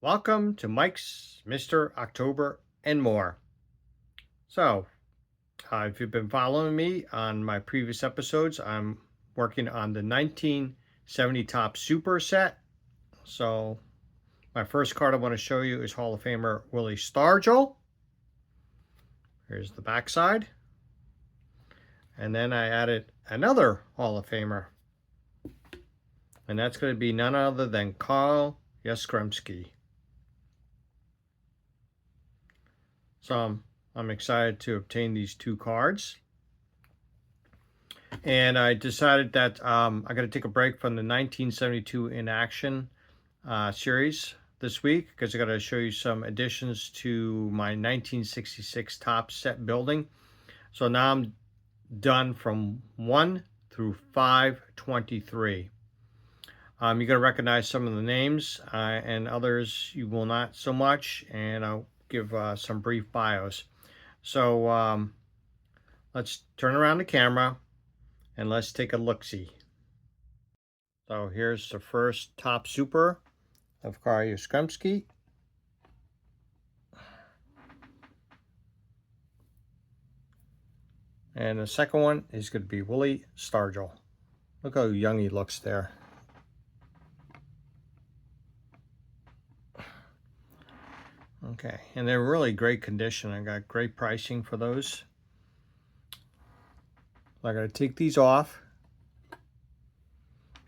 Welcome to Mike's Mr. October and more. So, if you've been following me on my previous episodes, I'm working on the 1970 Top Super set. So, my first card I want to show you is Hall of Famer Willie Stargell. Here's the backside. And then I added another Hall of Famer. And that's going to be none other than Carl Yastrzemski. So I'm excited to obtain these two cards. And I decided that I'm going to take a break from the 1972 In Action series this week because I got to show you some additions to my 1966 top set building. So now I'm done from 1 through 523. You're going to recognize some of the names and others you will not so much, and I'll give some brief bios. So let's turn around the camera and let's take a look-see. So here's the first top super of Carl Yastrzemski. And the second one is going to be Willie Stargell. Look how young he looks there. Okay, and they're really great condition. I got great pricing for those. I got to take these off.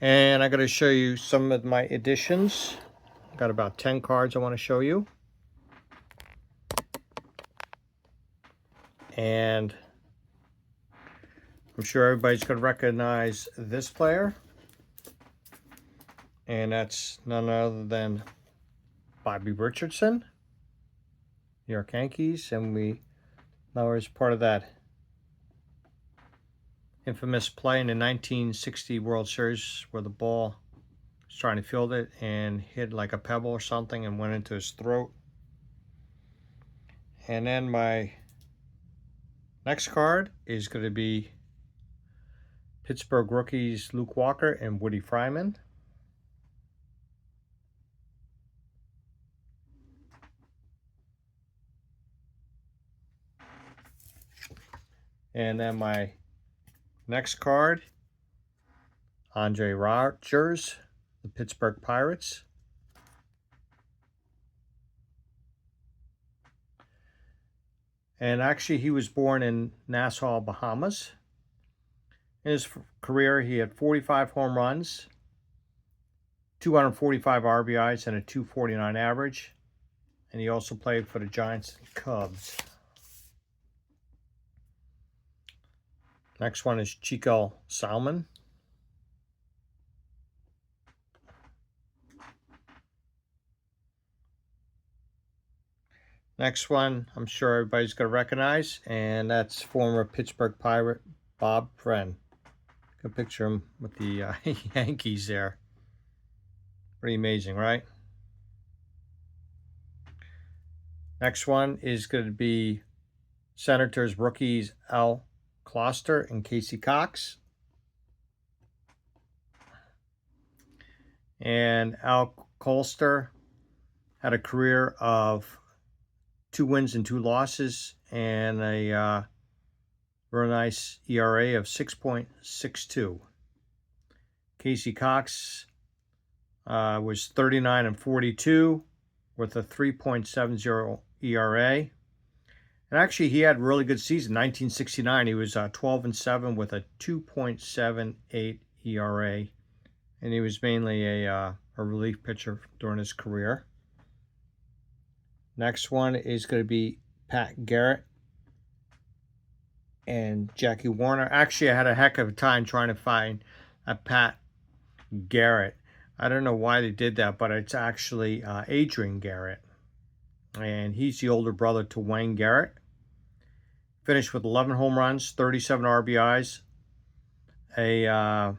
And I got to show you some of my additions. I've got about 10 cards I want to show you. And I'm sure everybody's going to recognize this player. And that's none other than Bobby Richardson, New York Yankees. And we know as part of that infamous play in the 1960 World Series where the ball was trying to field it and hit like a pebble or something and went into his throat. And then my next card is going to be Pittsburgh rookies Luke Walker and Woody Fryman. And then my next card, Andre Rogers, the Pittsburgh Pirates. And actually, he was born in Nassau, Bahamas. In his career, he had 45 home runs, 245 RBIs, and a 249 average. And he also played for the Giants and Cubs. Next one is Chico Salmon. Next one, I'm sure everybody's going to recognize, and that's former Pittsburgh Pirate Bob Friend. You can picture him with the Yankees there. Pretty amazing, right? Next one is going to be Senators rookies Al Closter and Casey Cox. And Al Colster had a career of 2 wins and 2 losses and a real nice ERA of 6.62. Casey Cox was 39 and 42 with a 3.70 ERA. And actually, he had a really good season. 1969, he was 12 and 7 with a 2.78 ERA, and he was mainly a relief pitcher during his career. Next one is going to be Pat Garrett and Jackie Warner. Actually, I had a heck of a time trying to find a Pat Garrett. I don't know why they did that, but it's actually Adrian Garrett. And he's the older brother to Wayne Garrett. Finished with 11 home runs, 37 RBIs, a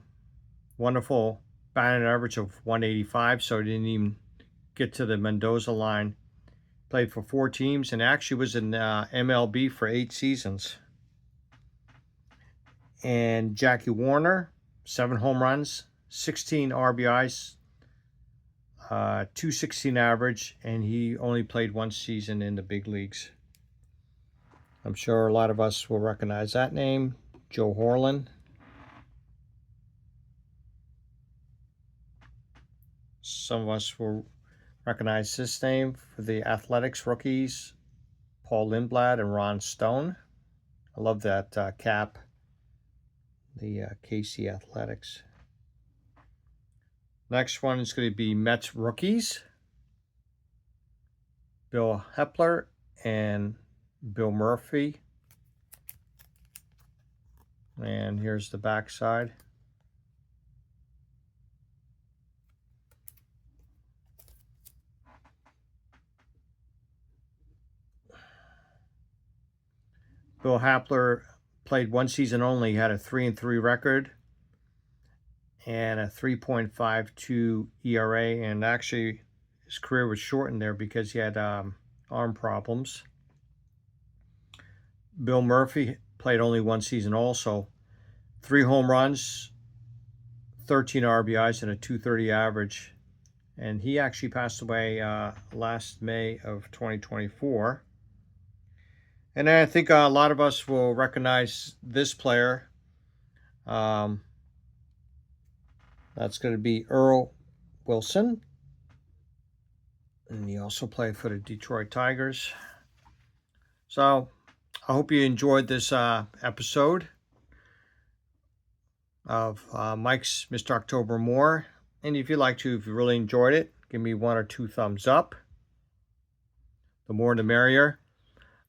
wonderful batting average of 185, so he didn't even get to the Mendoza line. Played for 4 teams and actually was in MLB for 8 seasons. And Jackie Warner, 7 home runs, 16 RBIs, .216 average, and he only played one season in the big leagues. I'm sure a lot of us will recognize that name, Joe Horlan. Some of us will recognize this name for the Athletics rookies, Paul Lindblad and Ron Stone. I love that cap, the KC Athletics. Next one is going to be Mets rookies, Bill Hepler and Bill Murphy. And here's the back side. Bill Hepler played one season only. He had a 3-3 record and a 3.52 ERA, and actually his career was shortened there because he had arm problems. Bill Murphy played only one season also. 3 home runs, 13 RBIs, and a .230 average. And he actually passed away last May of 2024. And I think a lot of us will recognize this player. That's going to be Earl Wilson. And he also played for the Detroit Tigers. So I hope you enjoyed this episode of Mike's Mr. October More. And if you really enjoyed it, give me 1 or 2 thumbs up. The more the merrier.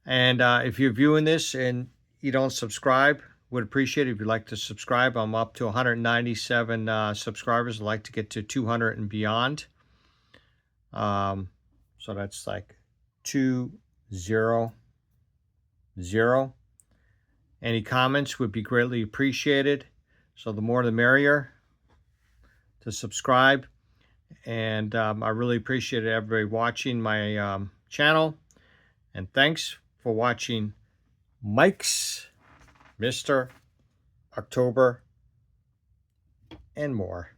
And if you're viewing this and you don't subscribe, would appreciate it if you'd like to subscribe. I'm up to 197 subscribers. I'd like to get to 200 and beyond. So that's like 200. Any comments would be greatly appreciated. So the more the merrier to subscribe. And I really appreciate everybody watching my channel. And thanks for watching Mike's Mr. October and More.